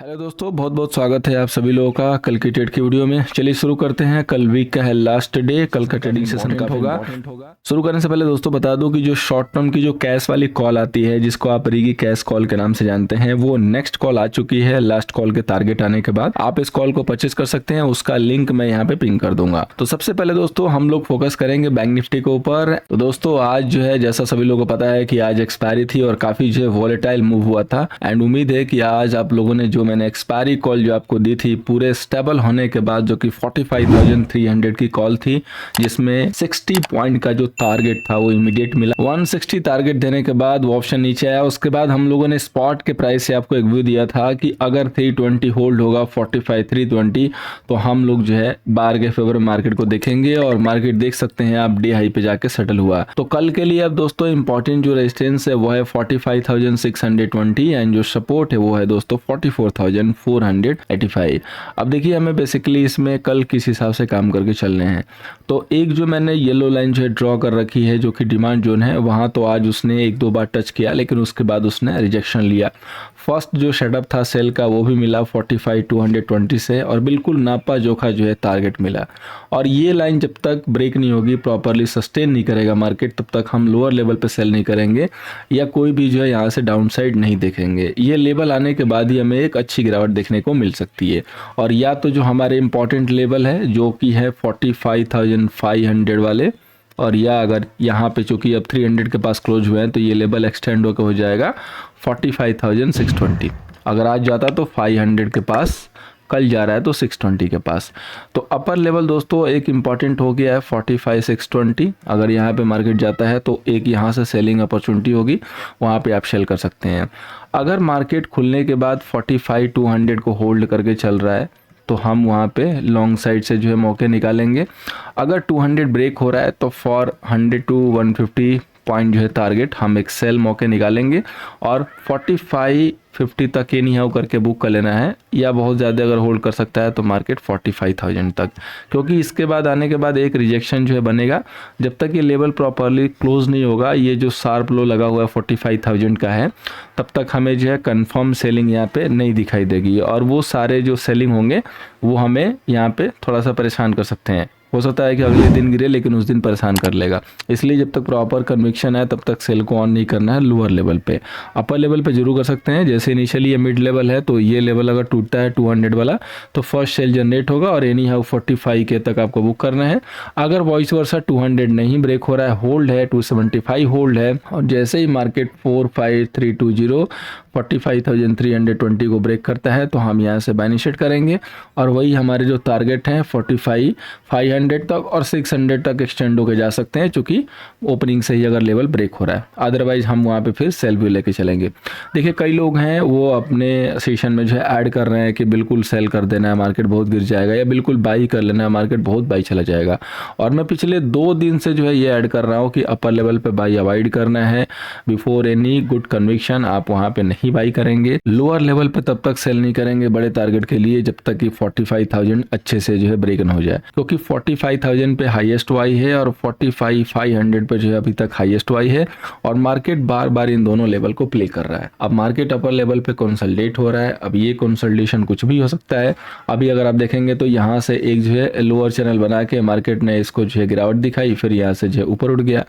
Hello दोस्तों, बहुत बहुत स्वागत है आप सभी लोगों का कल की ट्रेड की वीडियो में। चलिए शुरू करते हैं। कल वीक का है लास्ट डे, कल का ट्रेडिंग सेशन काफी इंपॉर्टेंट होगा। शुरू करने से पहले दोस्तों बता दूं कि जो शॉर्ट टर्म की जो कैश वाली कॉल आती है, जिसको आप रिगी कैश कॉल के नाम से जानते हैं, वो नेक्स्ट कॉल आ चुकी है। लास्ट कॉल के टारगेट आने के बाद आप इस कॉल को परचेस कर सकते हैं। उसका लिंक मैं यहाँ पे पिन कर दूंगा। तो सबसे पहले दोस्तों हम लोग फोकस करेंगे बैंक निफ्टी के ऊपर। तो दोस्तों आज जो है, जैसा सभी लोगों को पता है कि आज एक्सपायरी थी और काफी जो है वॉलेटाइल मूव हुआ था। एंड उम्मीद है कि आज आप लोगों ने जो मैंने एक्सपायरी कॉल जो आपको दी थी, पूरे स्टेबल होने के बाद, जो कि 45,300 की कॉल थी, जिसमें 60 पॉइंट का जो टारगेट था वो इमीडिएट मिला। 160 टारगेट देने के बाद वो ऑप्शन नीचे आया। उसके बाद हम लोगों ने स्पॉट के प्राइस से आपको एक व्यू दिया था कि अगर 320 होल्ड होगा 45,320, तो हम लोग जो है बार के फेवर मार्केट को देखेंगे। और मार्केट देख सकते हैं आप डे हाई पे जाके सेटल हुआ। तो कल के लिए अब दोस्तों इंपॉर्टेंट जो रेजिस्टेंस है वो है 45,620 एंड जो सपोर्ट है वो है दोस्तों 44,485। अब देखिए हमें बेसिकली इसमें कल किस हिसाब से काम करके चलने हैं। तो एक जो मैंने येलो लाइन जो है ड्रॉ कर रखी है, जो कि डिमांड जोन है, वहाँ तो आज उसने एक दो बार टच किया, लेकिन उसके बाद उसने रिजेक्शन लिया। फर्स्ट जो सेटअप था सेल का वो भी मिला 45,220 से, और बिल्कुल नापा जोखा जो है टारगेट मिला। और ये लाइन जब तक ब्रेक नहीं होगी, प्रॉपरली सस्टेन नहीं करेगा मार्केट, तब तक हम लोअर लेवल पे सेल नहीं करेंगे या कोई भी जो है यहाँ से डाउन साइड नहीं देखेंगे। ये लेवल आने के बाद ही हमें एक अच्छी गिरावट देखने को मिल सकती है। और या तो जो हमारे इंपॉर्टेंट लेवल है जो कि है 45,500 वाले, और या अगर यहाँ पे चूंकि अब 300 के पास क्लोज हुए हैं तो ये लेवल एक्सटेंड होकर हो जाएगा 45,620। अगर आज जाता तो 500 के पास, कल जा रहा है तो 620 के पास। तो अपर लेवल दोस्तों एक इम्पॉर्टेंट हो गया है 45,620। अगर यहाँ पे मार्केट जाता है तो एक यहाँ से सेलिंग अपॉर्चुनिटी होगी, वहाँ पे आप सेल कर सकते हैं। अगर मार्केट खुलने के बाद 45,200 को होल्ड करके चल रहा है तो हम वहाँ पे लॉन्ग साइड से जो है मौके निकालेंगे। अगर 200 ब्रेक हो रहा है तो फॉर 100 to 150 पॉइंट जो है टारगेट हम एक सेल मौके निकालेंगे, और 4550 तक ये नहीं हाउ करके बुक कर लेना है, या बहुत ज़्यादा अगर होल्ड कर सकता है तो मार्केट 45,000 तक। क्योंकि इसके बाद आने के बाद एक रिजेक्शन जो है बनेगा। जब तक ये लेवल प्रॉपरली क्लोज नहीं होगा, ये जो शार्प लो लगा हुआ है 45,000 का है, तब तक हमें जो है कंफर्म सेलिंग यहाँ पे नहीं दिखाई देगी। और वो सारे जो सेलिंग होंगे वो हमें यहाँ पे थोड़ा सा परेशान कर सकते हैं। हो सकता है कि अगले दिन गिरे, लेकिन उस दिन परेशान कर लेगा। इसलिए जब तक प्रॉपर कन्विक्शन है तब तक सेल को ऑन नहीं करना है लोअर लेवल पे। अपर लेवल पे जरूर कर सकते हैं। जैसे इनिशियली ये मिड लेवल है, तो ये लेवल अगर टूटता है 200 वाला तो फर्स्ट सेल जनरेट होगा, और एनी हाउ 45 के तक आपको बुक करना है। अगर वॉइस वर्सा 200 नहीं ब्रेक हो रहा है, होल्ड है, 275 होल्ड है, और जैसे ही मार्केट 45,320 45,320 को ब्रेक करता है तो हम यहाँ से बाय इनिशिएट करेंगे। और वही हमारे जो टारगेट हैं 45,500 तक और 600 तक एक्सटेंड होकर जा सकते हैं, चूंकि ओपनिंग से ही अगर लेवल ब्रेक हो रहा है। अदरवाइज हम वहाँ पे फिर सेल भी लेके चलेंगे। देखिए कई लोग हैं वो अपने सेशन में जो है ऐड कर रहे हैं कि बिल्कुल सेल कर देना है, मार्केट बहुत गिर जाएगा, या बिल्कुल बाई कर लेना है, मार्केट बहुत बाई चला जाएगा। और मैं पिछले 2 दिन से जो है ये ऐड कर रहा हूँ कि अपर लेवल पे बाई अवॉइड करना है। बिफोर एनी गुड कन्विक्शन आप वहाँ पे नहीं बाई करेंगे। लोअर लेवल पे तब तक सेल नहीं करेंगे बड़े टारगेट के लिए जब तक कि 45,000 अच्छे से जो है ब्रेक न हो जाए। क्योंकि 45,000 पे हाईएस्ट वाई है और 45,500 पे जो है अभी तक हाईएस्ट वाई है, और मार्केट बार बार इन दोनों लेवल को प्ले कर रहा है। अब मार्केट अपर लेवल पे कंसोलिडेट हो रहा है। अब ये कंसोलिडेशन कुछ भी हो सकता है। अभी अगर आप देखेंगे तो यहाँ से एक जो है लोअर चैनल बना के मार्केट ने इसको जो है गिरावट दिखाई, फिर यहाँ से जो है ऊपर उठ गया,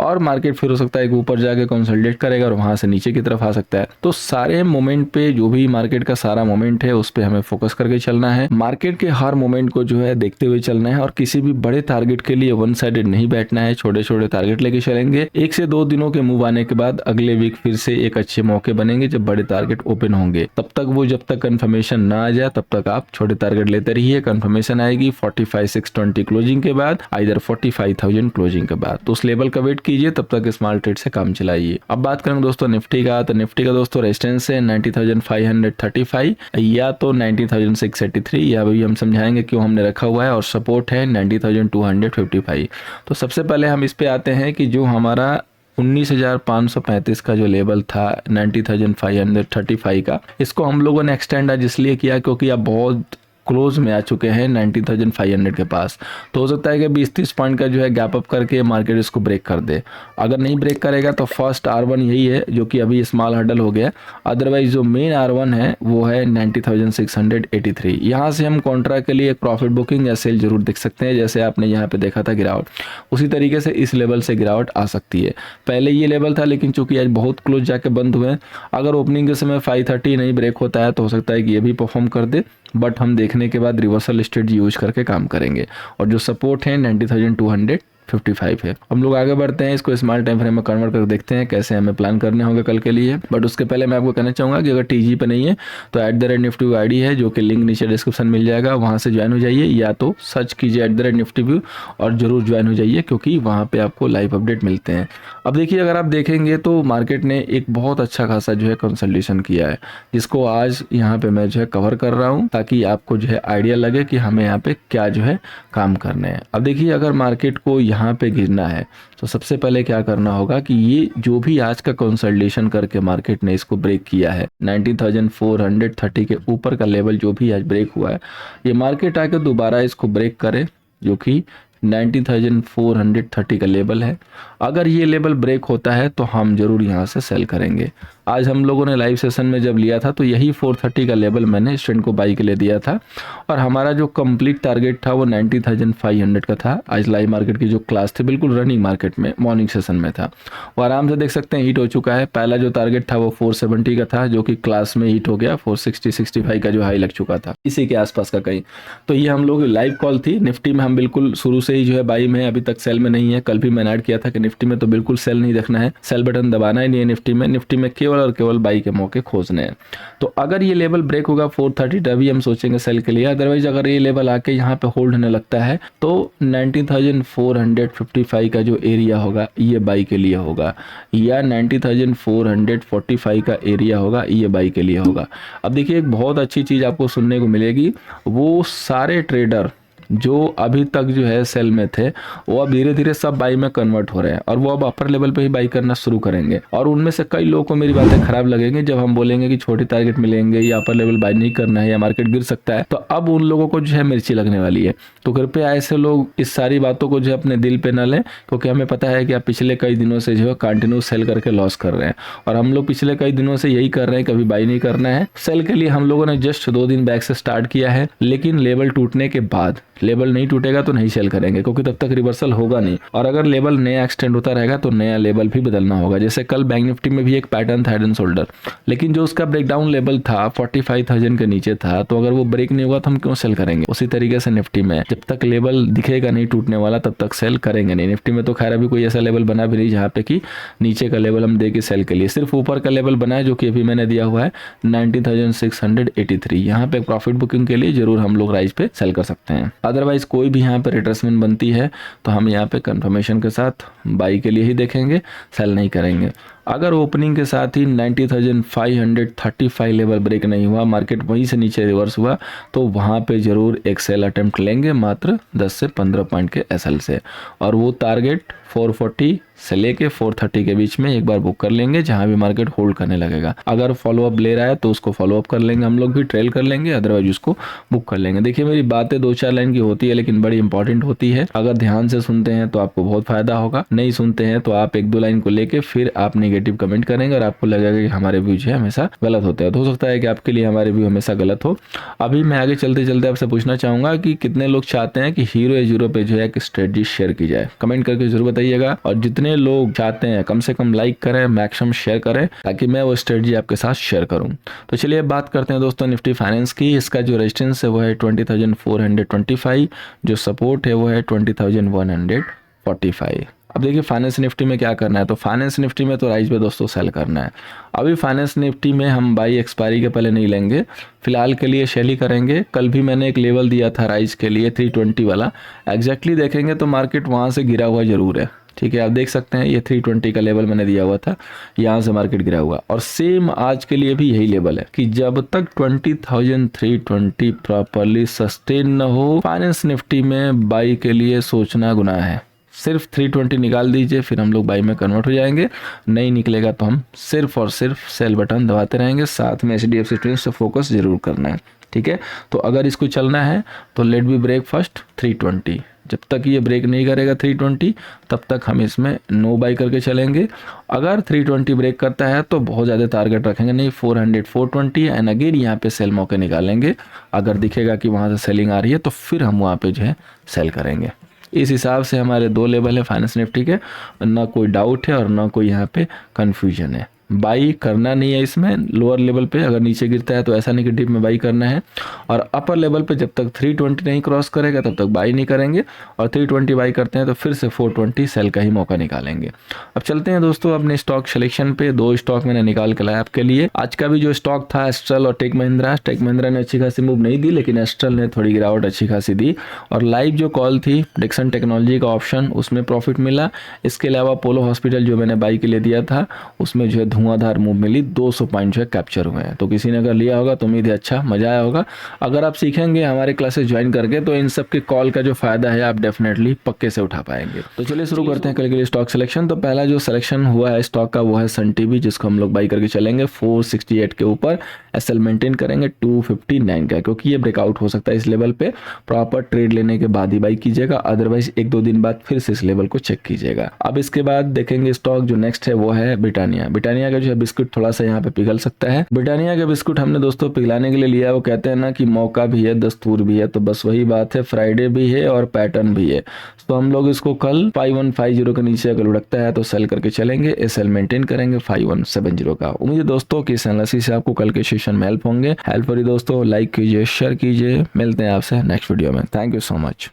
और मार्केट फिर हो सकता है कि ऊपर जाके कंसोलिडेट करेगा और वहां से नीचे की तरफ आ सकता है। तो सारे मोमेंट पे, जो भी मार्केट का सारा मोमेंट है उस पे हमें फोकस करके चलना है। मार्केट के हर मोमेंट को जो है देखते हुए चलना है, और किसी भी बड़े टारगेट के लिए वन साइडेड नहीं बैठना है। छोटे छोटे टारगेट लेके चलेंगे। 1 से 2 दिनों के मूव आने के बाद अगले वीक फिर से एक अच्छे मौके बनेंगे जब बड़े टारगेट ओपन होंगे। तब तक वो जब तक कंफर्मेशन ना आ जाए तब तक आप छोटे टारगेट लेते रहिए। कंफर्मेशन आएगी 45,620 क्लोजिंग के बाद, आइदर 45,000 क्लोजिंग के बाद, तो उस लेवल का वेट कीजिए, तब तक स्मॉल ट्रेड से काम चलाइए। अब बात करेंगे दोस्तों निफ्टी का, तो निफ्टी का दोस्तों रेजिस्टेंस है 90,535 या तो 90,683, या भी हम समझाएंगे क्यों हमने रखा हुआ है, और सपोर्ट है 90,255। तो सबसे पहले हम इस पे आते हैं कि जो हमारा 19,535 का जो लेवल था 90,535 का, इसको हम लोगों ने एक्सटेंड आज इसलिए किया क्योंकि अब बहुत क्लोज में आ चुके हैं 19,500 के पास। तो हो सकता है कि 20-30 पॉइंट का जो है गैप अप करके मार्केट इसको ब्रेक कर दे। अगर नहीं ब्रेक करेगा तो फर्स्ट R1 यही है जो कि अभी स्मॉल हर्डल हो गया। अदरवाइज जो मेन R1 है वो है 90,683। यहाँ से हम कॉन्ट्रा के लिए एक प्रॉफिट बुकिंग या सेल जरूर देख सकते हैं। जैसे आपने यहाँ पे देखा था गिरावट, उसी तरीके से इस लेवल से गिरावट आ सकती है। पहले ये लेवल था, लेकिन चूंकि आज बहुत क्लोज जाके बंद हुए हैं, अगर ओपनिंग के समय 530 नहीं ब्रेक होता है तो हो सकता है कि ये भी परफॉर्म कर दे। बट हम देखने के बाद रिवर्सल स्ट्रेटजी यूज करके काम करेंगे। और जो सपोर्ट है 90,255 है। हम लोग आगे बढ़ते हैं, इसको स्मॉल टाइम फ्रेम में कन्वर्ट करके देखते हैं कैसे हमें प्लान करने होंगे कल के लिए। बट उसके पहले मैं आपको कहना चाहूँगा कि अगर टीजी पे नहीं है तो @NiftyView आईडी है, जो कि लिंक नीचे डिस्क्रिप्शन मिल जाएगा, वहाँ से ज्वाइन हो जाइए, या तो सर्च कीजिए @NiftyView और जरूर ज्वाइन हो जाइए, क्योंकि वहाँ पे आपको लाइव अपडेट मिलते हैं। अब देखिए, अगर आप देखेंगे तो मार्केट ने एक बहुत अच्छा खासा जो है कंसल्टेशन किया है, जिसको आज यहाँ पे मैं जो है कवर कर रहा हूँ, ताकि आपको जो है आइडिया लगे कि हमें यहाँ पे क्या जो है काम करने हैं। अब देखिए, अगर मार्केट को यहाँ पे गिरना है तो सबसे पहले क्या करना होगा कि ये जो भी आज का कंसल्टेशन करके मार्केट ने इसको ब्रेक किया है, 90,430 के ऊपर का लेवल जो भी आज ब्रेक हुआ है, ये मार्केट आके दोबारा इसको ब्रेक करे, जो कि 90,430 का लेवल है। अगर ये लेवल ब्रेक होता है तो हम जरूर यहाँ से सेल करेंगे। आज हम लोगों ने लाइव सेशन में जब लिया था तो यही 430 का लेवल मैंने स्टैंड को बाई के लिए दिया था, और हमारा जो कंप्लीट टारगेट था वो 90,500 का था। आज लाइव मार्केट की जो क्लास थी बिल्कुल रनिंग मार्केट में मॉर्निंग सेशन में था, वो आराम से देख सकते हैं हिट हो चुका है। पहला जो टारगेट था वो 470 का था, जो कि क्लास में हिट हो गया। 460-65 का जो हाई लग चुका था, इसी के आसपास का कहीं। तो ये हम लोग लाइव कॉल थी। निफ्टी में हम बिल्कुल शुरू से ही जो है बाई में, अभी तक सेल में नहीं है। कल भी मैंने ऐड किया था कि निफ्टी में तो बिल्कुल सेल नहीं देखना है, सेल बटन दबाना ही नहीं है निफ्टी में। निफ्टी में केवल और केवल बाई के मौके खोजने हैं। तो अगर ये लेवल ब्रेक होगा 430, तभी हम सोचेंगे सेल के लिए। अदरवाइज अगर ये लेवल आके यहाँ पे होल्ड होने लगता है तो 90,455 का जो एरिया होगा ये बाई के लिए होगा, या 90,445 का एरिया होगा ये बाई के लिए होगा। अब देखिए, एक बहुत अच्छी चीज आपको सुनने को मिलेगी, वो सारे ट्रेडर जो अभी तक जो है सेल में थे वो अब धीरे धीरे सब बाई में कन्वर्ट हो रहे हैं, और वो अब अपर लेवल पे ही बाई करना शुरू करेंगे। और उनमें से कई लोगों को मेरी बातें खराब लगेंगी जब हम बोलेंगे कि छोटे टारगेट मिलेंगे या अपर लेवल बाई नहीं करना है या मार्केट गिर सकता है, तो अब उन लोगों को जो है मिर्ची लगने वाली है। तो कृपया ऐसे लोग इस सारी बातों को जो है अपने दिल पे न लें, क्योंकि हमें पता है कि आप पिछले कई दिनों से जो है कंटिन्यू सेल करके लॉस कर रहे हैं, और हम लोग पिछले कई दिनों से यही कर रहे हैं, कभी बाई नहीं करना है। सेल के लिए हम लोगों ने जस्ट 2 दिन बैक से स्टार्ट किया है, लेकिन लेवल टूटने के बाद, लेवल नहीं टूटेगा तो नहीं सेल करेंगे, क्योंकि तब तक रिवर्सल होगा नहीं। और अगर लेवल नया एक्सटेंड होता रहेगा तो नया लेवल भी बदलना होगा। जैसे कल बैंक निफ्टी में भी एक पैटर्न था हेड एंड शोल्डर, लेकिन जो उसका ब्रेकडाउन लेवल था 45,000 के नीचे था, तो अगर वो ब्रेक नहीं हुआ तो हम क्यों सेल करेंगे। उसी तरीके से निफ्टी में जब तक लेवल दिखेगा नहीं टूटने वाला तब तक सेल करेंगे नहीं। निफ्टी में तो खैर अभी कोई ऐसा लेवल बना भी नहीं जहाँ पे कि नीचे का लेवल हम दे के सेल के लिए, सिर्फ ऊपर का लेवल बना है जो कि अभी मैंने दिया हुआ है 90,683। यहाँ पे प्रॉफिट बुकिंग के लिए जरूर हम लोग राइज पे सेल कर सकते हैं। अदरवाइज कोई भी यहाँ पे रिट्रेसमेंट बनती है तो हम यहाँ पे कंफर्मेशन के साथ बाई के लिए ही देखेंगे, सेल नहीं करेंगे। अगर ओपनिंग के साथ ही 90,535 लेवल ब्रेक नहीं हुआ, मार्केट वहीं से नीचे रिवर्स हुआ, तो वहाँ पे ज़रूर एक सेल अटेम्प्ट लेंगे, मात्र 10 से 15 पॉइंट के एसएल से, और वो टारगेट 440 से लेके 430 के बीच में एक बार बुक कर लेंगे, जहां भी मार्केट होल्ड करने लगेगा। अगर फॉलोअप ले रहा है तो उसको फॉलोअप कर लेंगे, हम लोग भी ट्रेल कर लेंगे, अदरवाइज उसको बुक कर लेंगे। देखिए, मेरी बातें 2-4 लाइन की होती है, लेकिन बड़ी इंपॉर्टेंट होती है। अगर ध्यान से सुनते हैं तो आपको बहुत फायदा होगा, नहीं सुनते हैं तो आप 1-2 लाइन को लेके फिर आप नेगेटिव कमेंट करेंगे और आपको लगेगा कि हमारे व्यू जो है हमेशा गलत होते हैं। तो हो सकता है कि आपके लिए हमारे व्यू हमेशा गलत हो। अभी मैं आगे चलते चलते आपसे पूछना चाहूंगा कि कितने लोग चाहते हैं कि हीरो या जीरो पे जो है एक स्ट्रेटजी शेयर की जाए, कमेंट करके जरूर बताइएगा। और जितने लोग चाहते हैं कम से कम लाइक करें, मैक्सिमम शेयर करें, ताकि मैं वो स्ट्रेटजी आपके साथ शेयर करूं। तो चलिए बात करते हैं दोस्तों निफ्टी फाइनेंस की। इसका जो रेजिस्टेंस है वो है 20,425, जो सपोर्ट है वो है 20,145। अब देखिए फाइनेंस निफ्टी में क्या करना है। तो फाइनेंस निफ्टी में तो राइज पे दोस्तों सेल करना है। अभी फाइनेंस निफ्टी में हम बाई एक्सपायरी के पहले नहीं लेंगे, फिलहाल के लिए शेल ही करेंगे। कल भी मैंने एक लेवल दिया था राइज के लिए 320 वाला, एग्जैक्टली देखेंगे तो मार्केट वहाँ से गिरा हुआ जरूर है, ठीक है। आप देख सकते हैं ये 320 का लेवल मैंने दिया हुआ था, यहाँ से मार्केट गिरा हुआ। और सेम आज के लिए भी यही लेवल है कि जब तक 20,320 प्रॉपरली सस्टेन न हो, फाइनेंस निफ्टी में बाई के लिए सोचना गुनाह है। सिर्फ 320 निकाल दीजिए, फिर हम लोग बाई में कन्वर्ट हो जाएंगे। नहीं निकलेगा तो हम सिर्फ और सिर्फ सेल बटन दबाते रहेंगे। साथ में HDFC ट्विंस से फोकस जरूर करना है, ठीक है। तो अगर इसको चलना है तो लेट बी ब्रेक फर्स्ट 320, जब तक ये ब्रेक नहीं करेगा 320 तब तक हम इसमें नो बाई करके चलेंगे। अगर 320 ब्रेक करता है तो बहुत ज़्यादा टारगेट रखेंगे नहीं, 400 420 एंड अगेन यहाँ पे सेल मौके निकालेंगे। अगर दिखेगा कि वहाँ से सेलिंग आ रही है तो फिर हम वहाँ पे जो है सेल करेंगे। इस हिसाब से हमारे 2 लेवल है फाइनेंस निफ्टी के, ना कोई डाउट है और ना कोई यहाँ पे कन्फ्यूजन है। बाई करना नहीं है इसमें लोअर लेवल पे, अगर नीचे गिरता है तो ऐसा नहीं कि डिप में बाई करना है। और अपर लेवल पे जब तक 320 नहीं क्रॉस करेगा तब तक बाई नहीं करेंगे, और 320 बाई करते हैं तो फिर से 420 सेल का ही मौका निकालेंगे। अब चलते हैं दोस्तों अपने स्टॉक सिलेक्शन पे। 2 स्टॉक मैंने निकाल के लाया आपके लिए। आज का भी जो स्टॉक था एस्ट्रल और टेक महिंद्रा ने अच्छी खासी मूव नहीं दी, लेकिन एस्ट्रल ने थोड़ी गिरावट अच्छी खासी दी। और लाइव जो कॉल थी डिक्सन टेक्नोलॉजी का ऑप्शन, उसमें प्रॉफिट मिला। इसके अलावा पोलो हॉस्पिटल जो मैंने बाई के लिए दिया था उसमें जो है धुआंधार मूव मिली, 200 पॉइंट जो है कैप्चर हुए हैं। तो किसी ने अगर लिया होगा तो उम्मीद है अच्छा मजा आया होगा। अगर आप सीखेंगे हमारे क्लासेस ज्वाइन करके तो इन सब के कॉल का जो फायदा है आप डेफिनेटली पक्के से उठा पाएंगे। तो चलिए शुरू करते हैं कल के लिए स्टॉक सिलेक्शन। तो पहला जो सिलेक्शन हुआ है स्टॉक का वो है सन टीवी, जिसको हम लोग बाई करके चलेंगे 468 के ऊपर। एसएल मेंटेन करेंगे 259 का, क्योंकि ये ब्रेकआउट हो सकता है इस लेवल पे। प्रॉपर ट्रेड लेने के बाद ही बाई कीजिएगा, अदरवाइज 1-2 दिन बाद फिर से इस लेवल को चेक कीजिएगा। अब इसके बाद देखेंगे स्टॉक जो नेक्स्ट है वो है ब्रिटानिया। ब्रिटानिया का जो है बिस्कुट थोड़ा सा यहाँ पे पिघल सकता है। ब्रिटानिया का बिस्कुट हमने दोस्तों पिघलाने के लिए लिया। वो कहते हैं ना कि मौका भी है दस्तूर भी है, तो बस वही बात है, फ्राइडे भी है और पैटर्न भी है। तो हम लोग इसको कल 5150 के नीचे अगर लुढ़कता है तो सेल करके चलेंगे। एसएल मेंटेन करेंगे 5170 का। उम्मीद है दोस्तों कि इस एनालिसिस से आपको कल के सेशन में हेल्प होंगे। हेल्प करिए दोस्तों, लाइक कीजिए, शेयर कीजिए। मिलते हैं आपसे नेक्स्ट वीडियो में। Thank you so much.